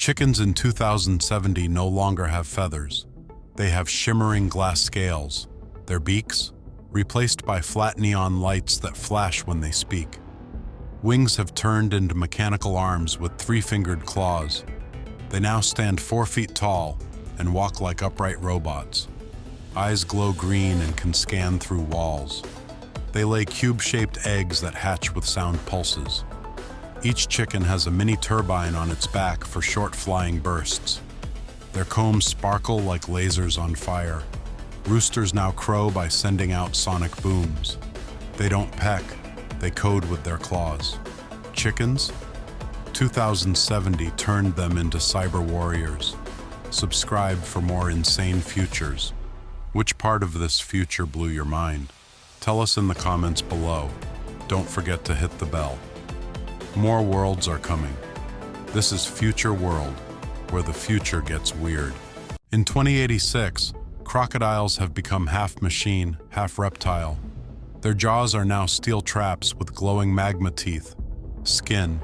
Chickens in 2070 no longer have feathers. They have shimmering glass scales. Their beaks, replaced by flat neon lights that flash when they speak. Wings have turned into mechanical arms with three-fingered claws. They now stand 4 feet tall and walk like upright robots. Eyes glow green and can scan through walls. They lay cube-shaped eggs that hatch with sound pulses. Each chicken has a mini turbine on its back for short flying bursts. Their combs sparkle like lasers on fire. Roosters now crow by sending out sonic booms. They don't peck, they code with their claws. Chickens? 2070 turned them into cyber warriors. Subscribe for more insane futures. Which part of this future blew your mind? Tell us in the comments below. Don't forget to hit the bell. More worlds are coming. This is Future World, where the future gets weird. In 2086, crocodiles have become half machine, half reptile. Their jaws are now steel traps with glowing magma teeth. Skin,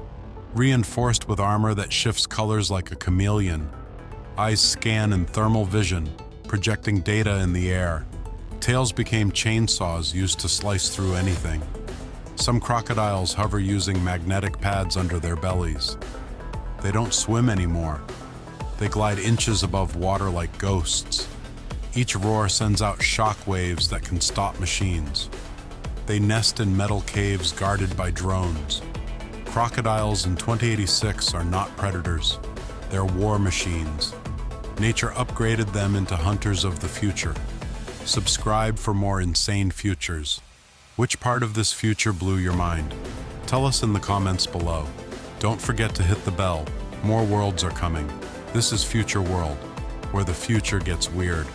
reinforced with armor that shifts colors like a chameleon. Eyes scan in thermal vision, projecting data in the air. Tails became chainsaws used to slice through anything. Some crocodiles hover using magnetic pads under their bellies. They don't swim anymore. They glide inches above water like ghosts. Each roar sends out shock waves that can stop machines. They nest in metal caves guarded by drones. Crocodiles in 2086 are not predators. They're war machines. Nature upgraded them into hunters of the future. Subscribe for more insane futures. Which part of this future blew your mind? Tell us in the comments below. Don't forget to hit the bell. More worlds are coming. This is Future World, where the future gets weird.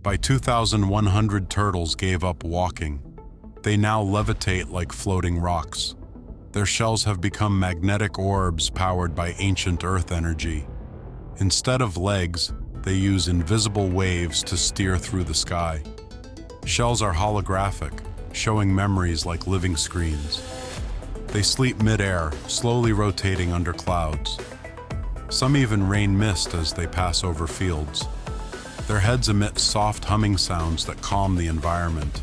By 2100, turtles gave up walking. They now levitate like floating rocks. Their shells have become magnetic orbs powered by ancient earth energy. Instead of legs, they use invisible waves to steer through the sky. Shells are holographic, showing memories like living screens. They sleep mid-air, slowly rotating under clouds. Some even rain mist as they pass over fields. Their heads emit soft humming sounds that calm the environment.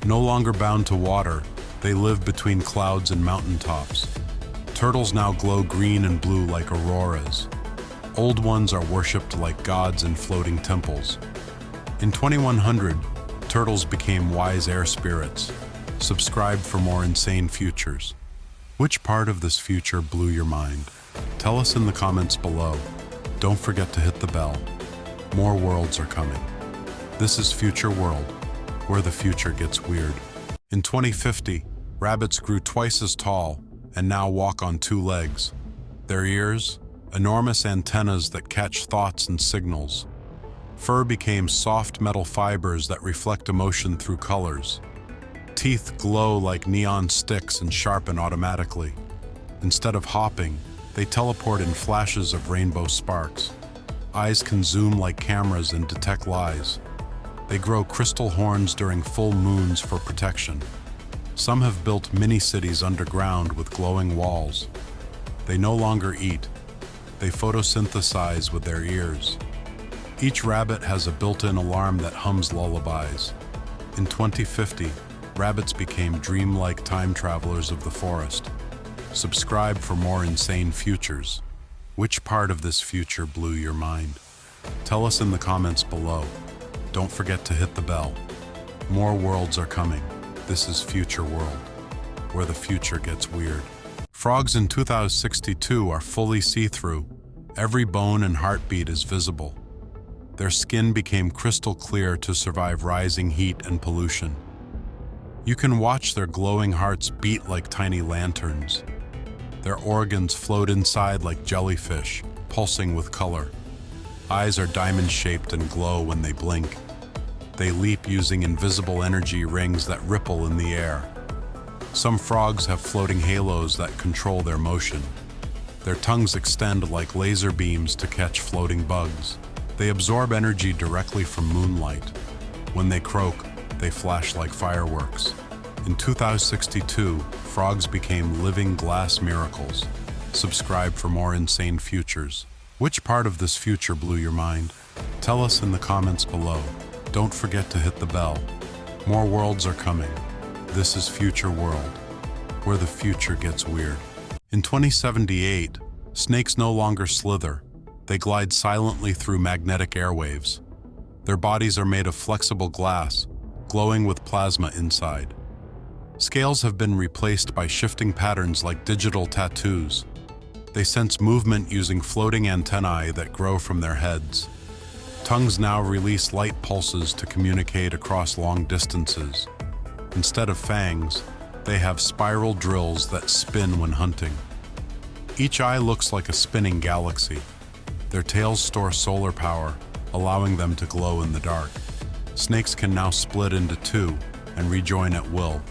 No longer bound to water, they live between clouds and mountaintops. Turtles now glow green and blue like auroras. Old ones are worshipped like gods in floating temples. In 2100, turtles became wise air spirits. Subscribe for more insane futures. Which part of this future blew your mind? Tell us in the comments below. Don't forget to hit the bell. More worlds are coming. This is Future World, where the future gets weird. In 2050, rabbits grew twice as tall and now walk on 2 legs. Their ears, enormous antennas that catch thoughts and signals. Fur became soft metal fibers that reflect emotion through colors. Teeth glow like neon sticks and sharpen automatically. Instead of hopping, they teleport in flashes of rainbow sparks. Eyes can zoom like cameras and detect lies. They grow crystal horns during full moons for protection. Some have built mini-cities underground with glowing walls. They no longer eat. They photosynthesize with their ears. Each rabbit has a built-in alarm that hums lullabies. In 2050, rabbits became dreamlike time travelers of the forest. Subscribe for more insane futures. Which part of this future blew your mind? Tell us in the comments below. Don't forget to hit the bell. More worlds are coming. This is Future World, where the future gets weird. Frogs in 2062 are fully see-through. Every bone and heartbeat is visible. Their skin became crystal clear to survive rising heat and pollution. You can watch their glowing hearts beat like tiny lanterns. Their organs float inside like jellyfish, pulsing with color. Eyes are diamond-shaped and glow when they blink. They leap using invisible energy rings that ripple in the air. Some frogs have floating halos that control their motion. Their tongues extend like laser beams to catch floating bugs. They absorb energy directly from moonlight. When they croak, they flash like fireworks. In 2062, frogs became living glass miracles. Subscribe for more insane futures. Which part of this future blew your mind? Tell us in the comments below. Don't forget to hit the bell. More worlds are coming. This is Future World, where the future gets weird. In 2078, snakes no longer slither. They glide silently through magnetic airwaves. Their bodies are made of flexible glass, glowing with plasma inside. Scales have been replaced by shifting patterns like digital tattoos. They sense movement using floating antennae that grow from their heads. Tongues now release light pulses to communicate across long distances. Instead of fangs, they have spiral drills that spin when hunting. Each eye looks like a spinning galaxy. Their tails store solar power, allowing them to glow in the dark. Snakes can now split into two and rejoin at will.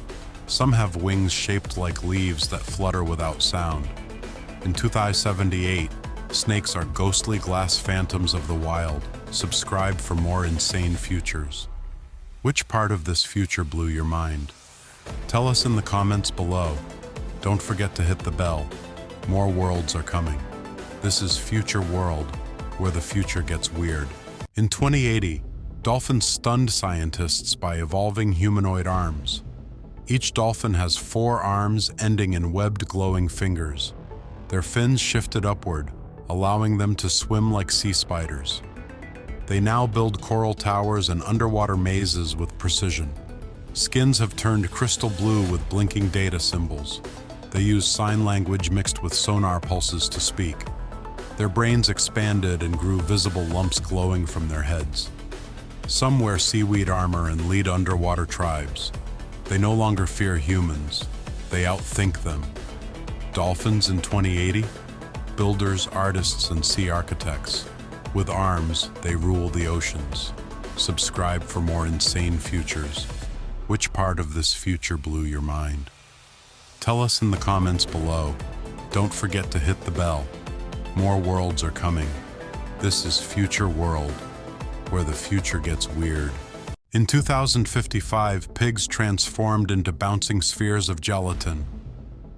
Some have wings shaped like leaves that flutter without sound. In 2078, snakes are ghostly glass phantoms of the wild. Subscribe for more insane futures. Which part of this future blew your mind? Tell us in the comments below. Don't forget to hit the bell. More worlds are coming. This is Future World, where the future gets weird. In 2080, dolphins stunned scientists by evolving humanoid arms. Each dolphin has 4 arms ending in webbed glowing fingers. Their fins shifted upward, allowing them to swim like sea spiders. They now build coral towers and underwater mazes with precision. Skins have turned crystal blue with blinking data symbols. They use sign language mixed with sonar pulses to speak. Their brains expanded and grew visible lumps glowing from their heads. Some wear seaweed armor and lead underwater tribes. They no longer fear humans. They outthink them. Dolphins in 2080? Builders, artists, and sea architects. With arms, they rule the oceans. Subscribe for more insane futures. Which part of this future blew your mind? Tell us in the comments below. Don't forget to hit the bell. More worlds are coming. This is Future World, where the future gets weird. In 2055, pigs transformed into bouncing spheres of gelatin.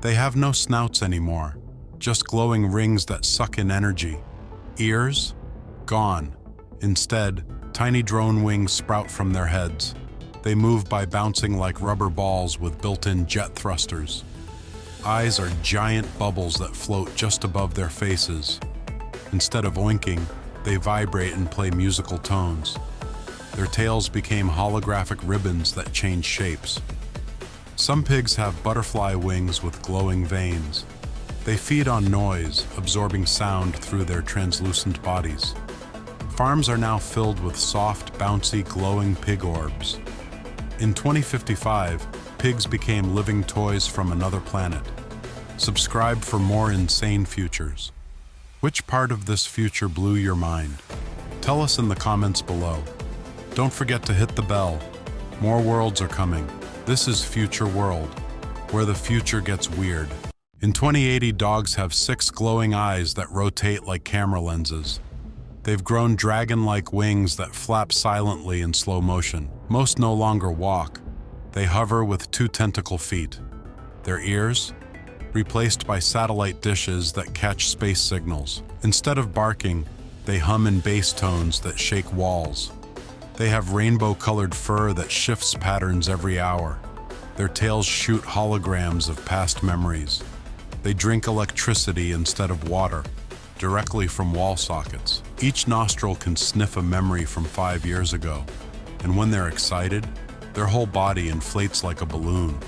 They have no snouts anymore, just glowing rings that suck in energy. Ears? Gone. Instead, tiny drone wings sprout from their heads. They move by bouncing like rubber balls with built-in jet thrusters. Eyes are giant bubbles that float just above their faces. Instead of oinking, they vibrate and play musical tones. Their tails became holographic ribbons that change shapes. Some pigs have butterfly wings with glowing veins. They feed on noise, absorbing sound through their translucent bodies. Farms are now filled with soft, bouncy, glowing pig orbs. In 2055, pigs became living toys from another planet. Subscribe for more insane futures. Which part of this future blew your mind? Tell us in the comments below. Don't forget to hit the bell. More worlds are coming. This is Future World, where the future gets weird. In 2080, dogs have 6 glowing eyes that rotate like camera lenses. They've grown dragon-like wings that flap silently in slow motion. Most no longer walk. They hover with 2 tentacle feet. Their ears? Replaced by satellite dishes that catch space signals. Instead of barking, they hum in bass tones that shake walls. They have rainbow-colored fur that shifts patterns every hour. Their tails shoot holograms of past memories. They drink electricity instead of water, directly from wall sockets. Each nostril can sniff a memory from 5 years ago. And when they're excited, their whole body inflates like a balloon.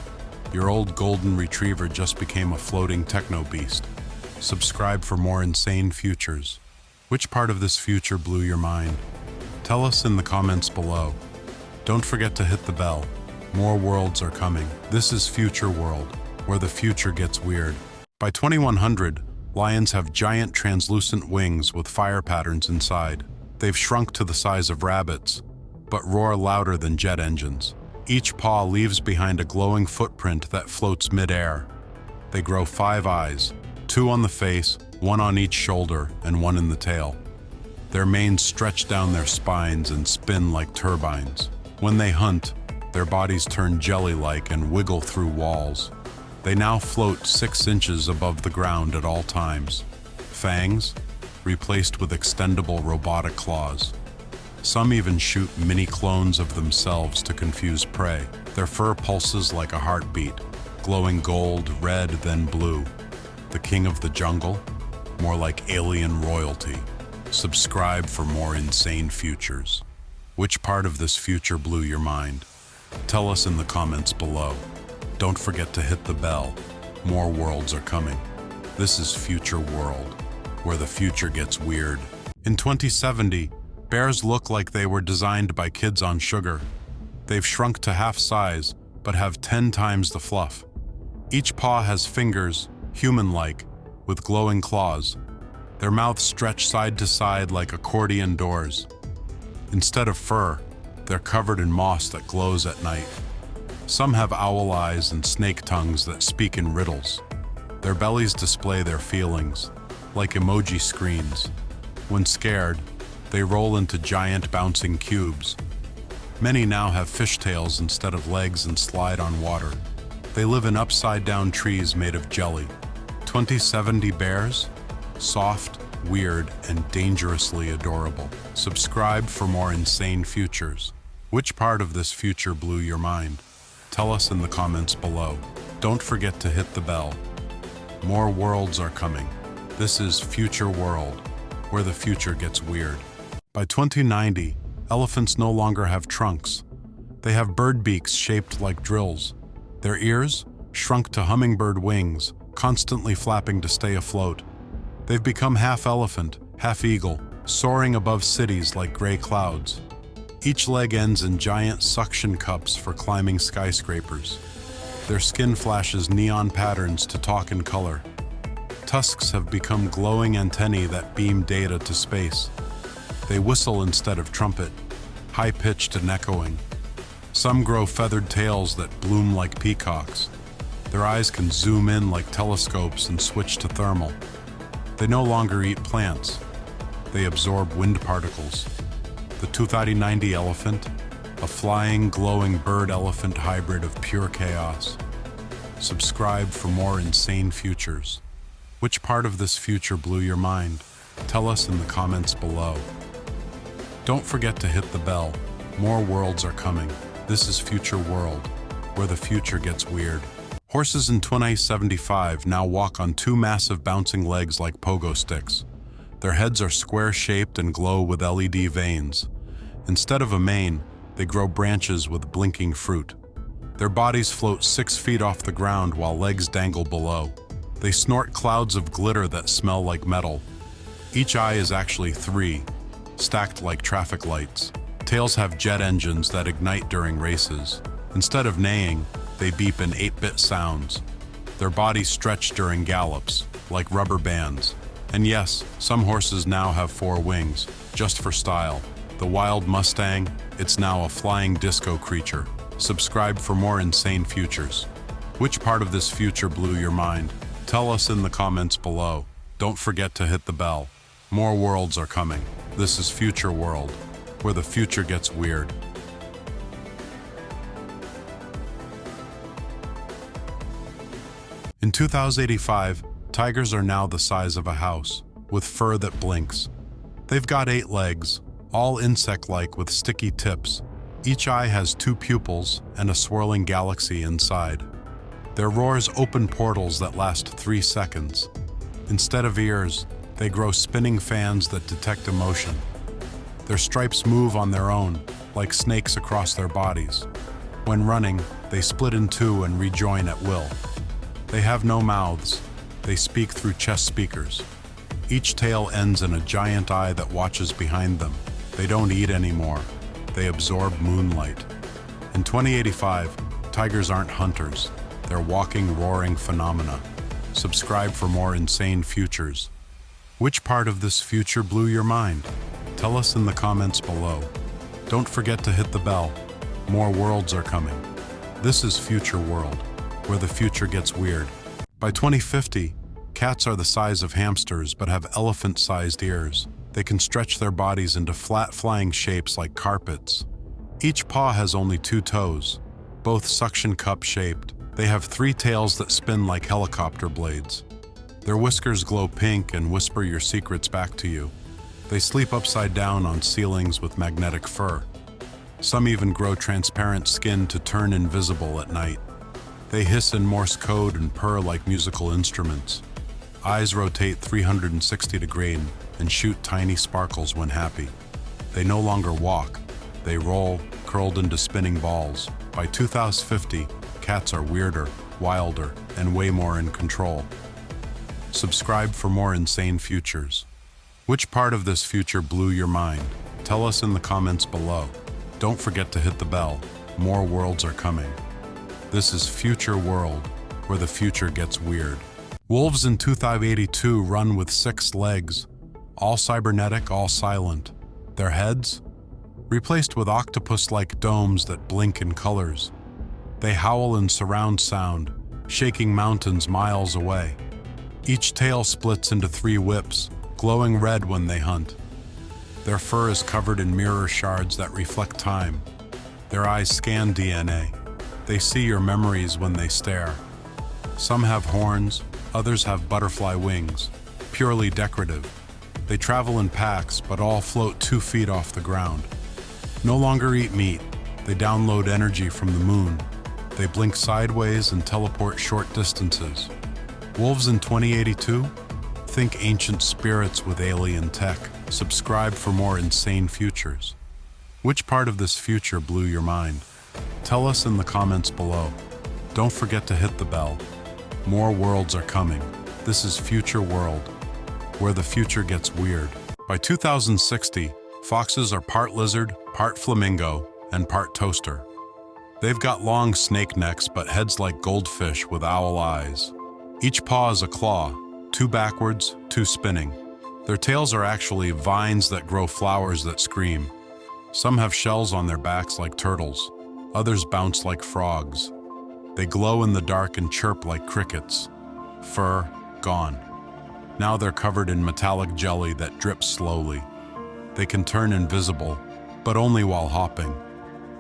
Your old golden retriever just became a floating techno beast. Subscribe for more insane futures. Which part of this future blew your mind? Tell us in the comments below. Don't forget to hit the bell. More worlds are coming. This is Future World, where the future gets weird. By 2100, lions have giant translucent wings with fire patterns inside. They've shrunk to the size of rabbits, but roar louder than jet engines. Each paw leaves behind a glowing footprint that floats mid-air. They grow 5 eyes, 2 on the face, 1 on each shoulder, and 1 in the tail. Their manes stretch down their spines and spin like turbines. When they hunt, their bodies turn jelly-like and wiggle through walls. They now float 6 inches above the ground at all times. Fangs? replaced with extendable robotic claws. Some even shoot mini clones of themselves to confuse prey. Their fur pulses like a heartbeat, glowing gold, red, then blue. The king of the jungle? More like alien royalty. Subscribe for more insane futures. Which part of this future blew your mind? Tell us in the comments below. Don't forget to hit the bell. More worlds are coming. This is Future World, where the future gets weird. In 2070, bears look like they were designed by kids on sugar. They've shrunk to half size, but have 10 times the fluff. Each paw has fingers, human-like, with glowing claws. Their mouths stretch side to side like accordion doors. Instead of fur, they're covered in moss that glows at night. Some have owl eyes and snake tongues that speak in riddles. Their bellies display their feelings, like emoji screens. When scared, they roll into giant bouncing cubes. Many now have fishtails instead of legs and slide on water. They live in upside-down trees made of jelly. 2070 bears? Soft, weird, and dangerously adorable. Subscribe for more insane futures. Which part of this future blew your mind? Tell us in the comments below. Don't forget to hit the bell. More worlds are coming. This is Future World, where the future gets weird. By 2090, elephants no longer have trunks. They have bird beaks shaped like drills. Their ears, shrunk to hummingbird wings, constantly flapping to stay afloat. They've become half elephant, half eagle, soaring above cities like gray clouds. Each leg ends in giant suction cups for climbing skyscrapers. Their skin flashes neon patterns to talk in color. Tusks have become glowing antennae that beam data to space. They whistle instead of trumpet, high-pitched and echoing. Some grow feathered tails that bloom like peacocks. Their eyes can zoom in like telescopes and switch to thermal. They no longer eat plants. They absorb wind particles. The 2090 elephant, a flying, glowing bird-elephant hybrid of pure chaos. Subscribe for more insane futures. Which part of this future blew your mind? Tell us in the comments below. Don't forget to hit the bell. More worlds are coming. This is Future World, where the future gets weird. Horses in 2075 now walk on two massive bouncing legs like pogo sticks. Their heads are square-shaped and glow with LED veins. Instead of a mane, they grow branches with blinking fruit. Their bodies float 6 feet off the ground while legs dangle below. They snort clouds of glitter that smell like metal. Each eye is actually 3, stacked like traffic lights. Tails have jet engines that ignite during races. Instead of neighing, they beep in 8-bit sounds. Their bodies stretch during gallops, like rubber bands. And yes, some horses now have 4 wings, just for style. The wild Mustang, it's now a flying disco creature. Subscribe for more insane futures. Which part of this future blew your mind? Tell us in the comments below. Don't forget to hit the bell. More worlds are coming. This is Future World, where the future gets weird. In 2085, tigers are now the size of a house, with fur that blinks. They've got 8 legs, all insect-like with sticky tips. Each eye has 2 pupils and a swirling galaxy inside. Their roars open portals that last 3 seconds. Instead of ears, they grow spinning fans that detect emotion. Their stripes move on their own, like snakes across their bodies. When running, they split in 2 and rejoin at will. They have no mouths. They speak through chest speakers. Each tail ends in a giant eye that watches behind them. They don't eat anymore. They absorb moonlight. In 2085, tigers aren't hunters. They're walking, roaring phenomena. Subscribe for more insane futures. Which part of this future blew your mind? Tell us in the comments below. Don't forget to hit the bell. More worlds are coming. This is Future World, where the future gets weird. By 2050, cats are the size of hamsters but have elephant-sized ears. They can stretch their bodies into flat flying shapes like carpets. Each paw has only 2 toes, both suction cup shaped. They have 3 tails that spin like helicopter blades. Their whiskers glow pink and whisper your secrets back to you. They sleep upside down on ceilings with magnetic fur. Some even grow transparent skin to turn invisible at night. They hiss in Morse code and purr like musical instruments. Eyes rotate 360 degrees and shoot tiny sparkles when happy. They no longer walk. They roll, curled into spinning balls. By 2050, cats are weirder, wilder, and way more in control. Subscribe for more insane futures. Which part of this future blew your mind? Tell us in the comments below. Don't forget to hit the bell. More worlds are coming. This is Future World, where the future gets weird. Wolves in 2082 run with 6 legs, all cybernetic, all silent. Their heads? Replaced with octopus-like domes that blink in colors. They howl in surround sound, shaking mountains miles away. Each tail splits into 3 whips, glowing red when they hunt. Their fur is covered in mirror shards that reflect time. Their eyes scan DNA. They see your memories when they stare. Some have horns, others have butterfly wings, purely decorative. They travel in packs, but all float 2 feet off the ground. No longer eat meat. They download energy from the moon. They blink sideways and teleport short distances. Wolves in 2082? Think ancient spirits with alien tech. Subscribe for more insane futures. Which part of this future blew your mind? Tell us in the comments below. Don't forget to hit the bell. More worlds are coming. This is Future World, where the future gets weird. By 2060, foxes are part lizard, part flamingo, and part toaster. They've got long snake necks but heads like goldfish with owl eyes. Each paw is a claw, 2 backwards, 2 spinning. Their tails are actually vines that grow flowers that scream. Some have shells on their backs like turtles. Others bounce like frogs. They glow in the dark and chirp like crickets. Fur, gone. Now they're covered in metallic jelly that drips slowly. They can turn invisible, but only while hopping.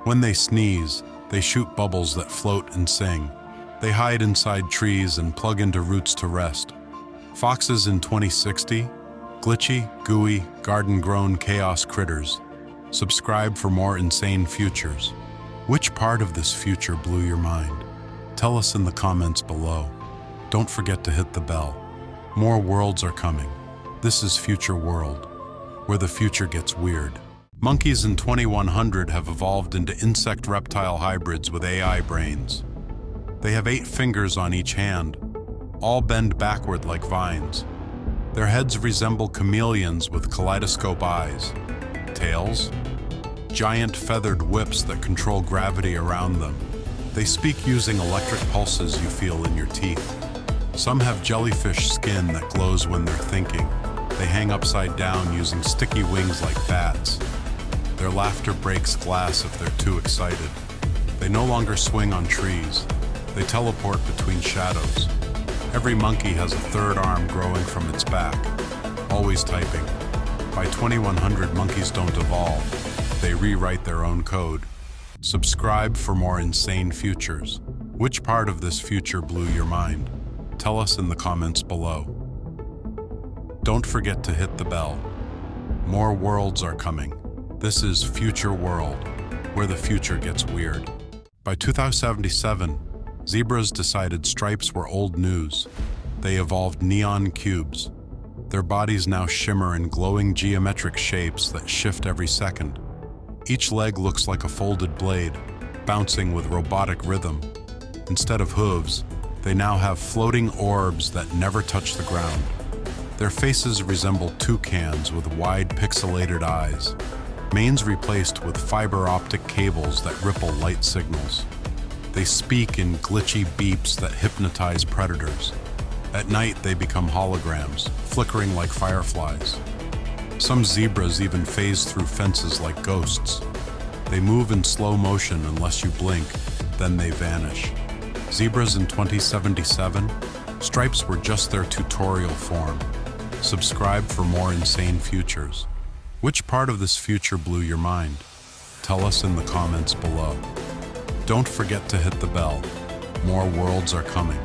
When they sneeze, they shoot bubbles that float and sing. They hide inside trees and plug into roots to rest. Foxes in 2060? Glitchy, gooey, garden-grown chaos critters. Subscribe for more insane futures. Which part of this future blew your mind? Tell us in the comments below. Don't forget to hit the bell. More worlds are coming. This is Future World, where the future gets weird. Monkeys in 2100 have evolved into insect-reptile hybrids with AI brains. They have 8 fingers on each hand, all bend backward like vines. Their heads resemble chameleons with kaleidoscope eyes. Tails? Giant feathered whips that control gravity around them. They speak using electric pulses you feel in your teeth. Some have jellyfish skin that glows when they're thinking. They hang upside down using sticky wings like bats. Their laughter breaks glass if they're too excited. They no longer swing on trees. They teleport between shadows. Every monkey has a 3rd arm growing from its back, always typing. By 2100, monkeys don't evolve. They rewrite their own code. Subscribe for more insane futures. Which part of this future blew your mind? Tell us in the comments below. Don't forget to hit the bell. More worlds are coming. This is Future World, where the future gets weird. By 2077, zebras decided stripes were old news. They evolved neon cubes. Their bodies now shimmer in glowing geometric shapes that shift every second. Each leg looks like a folded blade, bouncing with robotic rhythm. Instead of hooves, they now have floating orbs that never touch the ground. Their faces resemble toucans with wide pixelated eyes, manes replaced with fiber optic cables that ripple light signals. They speak in glitchy beeps that hypnotize predators. At night, they become holograms, flickering like fireflies. Some zebras even phase through fences like ghosts. They move in slow motion unless you blink, then they vanish. Zebras in 2077? Stripes were just their tutorial form. Subscribe for more insane futures. Which part of this future blew your mind? Tell us in the comments below. Don't forget to hit the bell. More worlds are coming.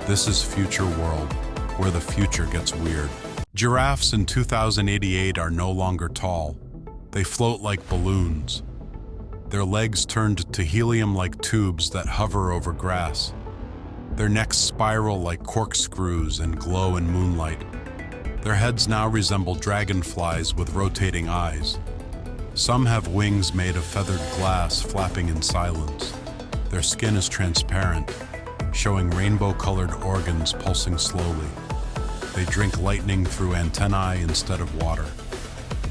This is Future World, where the future gets weird. Giraffes in 2088 are no longer tall. They float like balloons. Their legs turned to helium-like tubes that hover over grass. Their necks spiral like corkscrews and glow in moonlight. Their heads now resemble dragonflies with rotating eyes. Some have wings made of feathered glass flapping in silence. Their skin is transparent, showing rainbow-colored organs pulsing slowly. They drink lightning through antennae instead of water.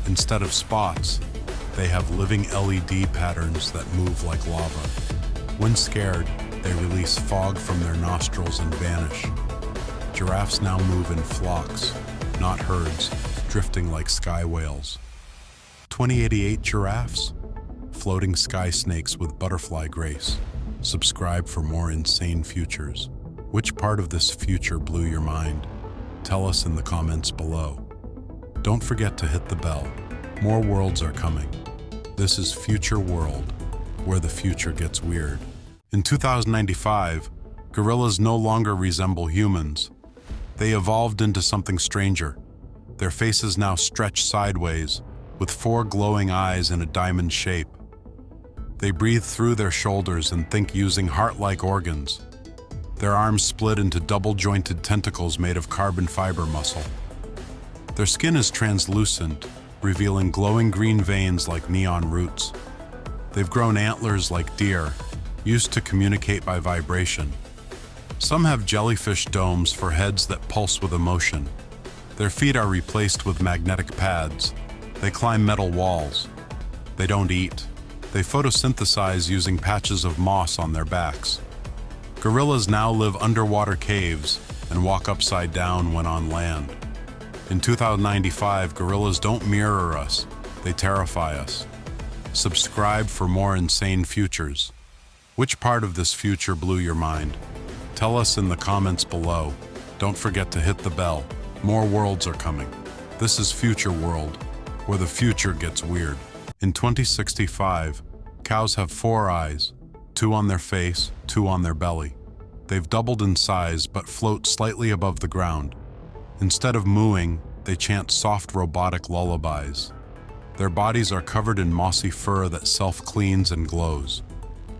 Instead of spots, they have living LED patterns that move like lava. When scared, they release fog from their nostrils and vanish. Giraffes now move in flocks, not herds, drifting like sky whales. 2088 giraffes, floating sky snakes with butterfly grace. Subscribe for more insane futures. Which part of this future blew your mind? Tell us in the comments below. Don't forget to hit the bell. More worlds are coming. This is Future World, where the future gets weird. In 2095, gorillas no longer resemble humans. They evolved into something stranger. Their faces now stretch sideways, with 4 glowing eyes in a diamond shape. They breathe through their shoulders and think using heart-like organs. Their arms split into double-jointed tentacles made of carbon fiber muscle. Their skin is translucent, revealing glowing green veins like neon roots. They've grown antlers like deer, used to communicate by vibration. Some have jellyfish domes for heads that pulse with emotion. Their feet are replaced with magnetic pads. They climb metal walls. They don't eat. They photosynthesize using patches of moss on their backs. Gorillas now live underwater caves and walk upside down when on land. In 2095, gorillas don't mirror us, they terrify us. Subscribe for more insane futures. Which part of this future blew your mind? Tell us in the comments below. Don't forget to hit the bell. More worlds are coming. This is Future World, where the future gets weird. In 2065, cows have 4 eyes, 2 on their face, 2 on their belly. They've doubled in size but float slightly above the ground. Instead of mooing, they chant soft robotic lullabies. Their bodies are covered in mossy fur that self-cleans and glows.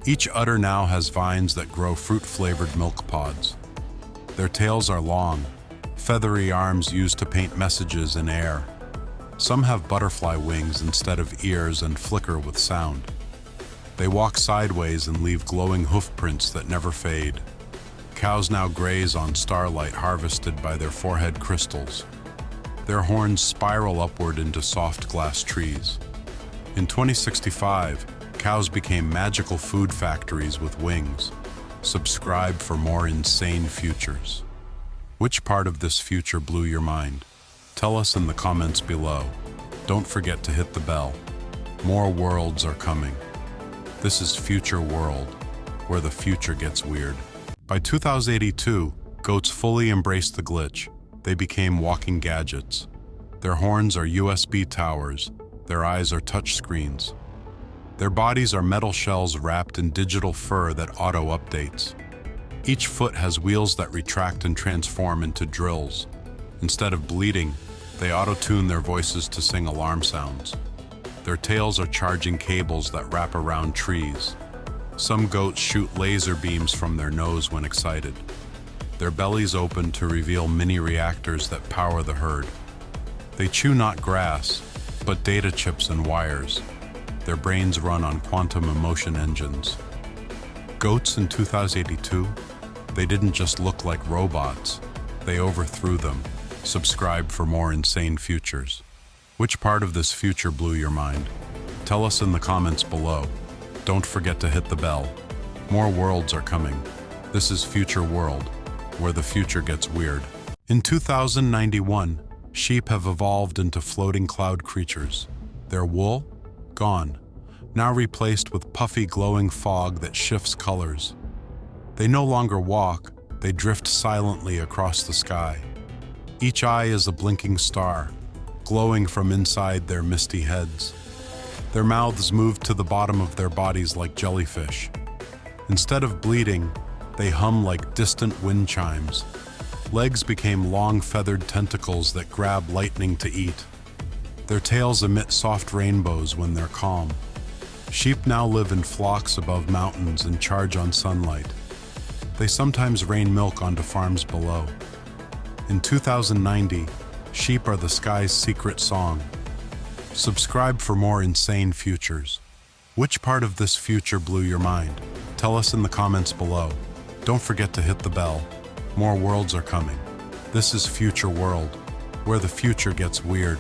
Each udder now has vines that grow fruit-flavored milk pods. Their tails are long, feathery arms used to paint messages in air. Some have butterfly wings instead of ears and flicker with sound. They walk sideways and leave glowing hoof prints that never fade. Cows now graze on starlight harvested by their forehead crystals. Their horns spiral upward into soft glass trees. In 2065, cows became magical food factories with wings. Subscribe for more insane futures. Which part of this future blew your mind? Tell us in the comments below. Don't forget to hit the bell. More worlds are coming. This is Future World, where the future gets weird. By 2082, goats fully embraced the glitch. They became walking gadgets. Their horns are USB towers. Their eyes are touch screens. Their bodies are metal shells wrapped in digital fur that auto-updates. Each foot has wheels that retract and transform into drills. Instead of bleating, they auto-tune their voices to sing alarm sounds. Their tails are charging cables that wrap around trees. Some goats shoot laser beams from their nose when excited. Their bellies open to reveal mini reactors that power the herd. They chew not grass, but data chips and wires. Their brains run on quantum emotion engines. Goats in 2082, they didn't just look like robots, they overthrew them. Subscribe for more insane futures. Which part of this future blew your mind? Tell us in the comments below. Don't forget to hit the bell. More worlds are coming. This is Future World, where the future gets weird. In 2091, sheep have evolved into floating cloud creatures. Their wool? Gone. Now replaced with puffy glowing fog that shifts colors. They no longer walk, they drift silently across the sky. Each eye is a blinking star, glowing from inside their misty heads. Their mouths move to the bottom of their bodies like jellyfish. Instead of bleating, they hum like distant wind chimes. Legs became long feathered tentacles that grab lightning to eat. Their tails emit soft rainbows when they're calm. Sheep now live in flocks above mountains and charge on sunlight. They sometimes rain milk onto farms below. In 2090, sheep are the sky's secret song. Subscribe for more insane futures. Which part of this future blew your mind? Tell us in the comments below. Don't forget to hit the bell. More worlds are coming. This is Future World, where the future gets weird.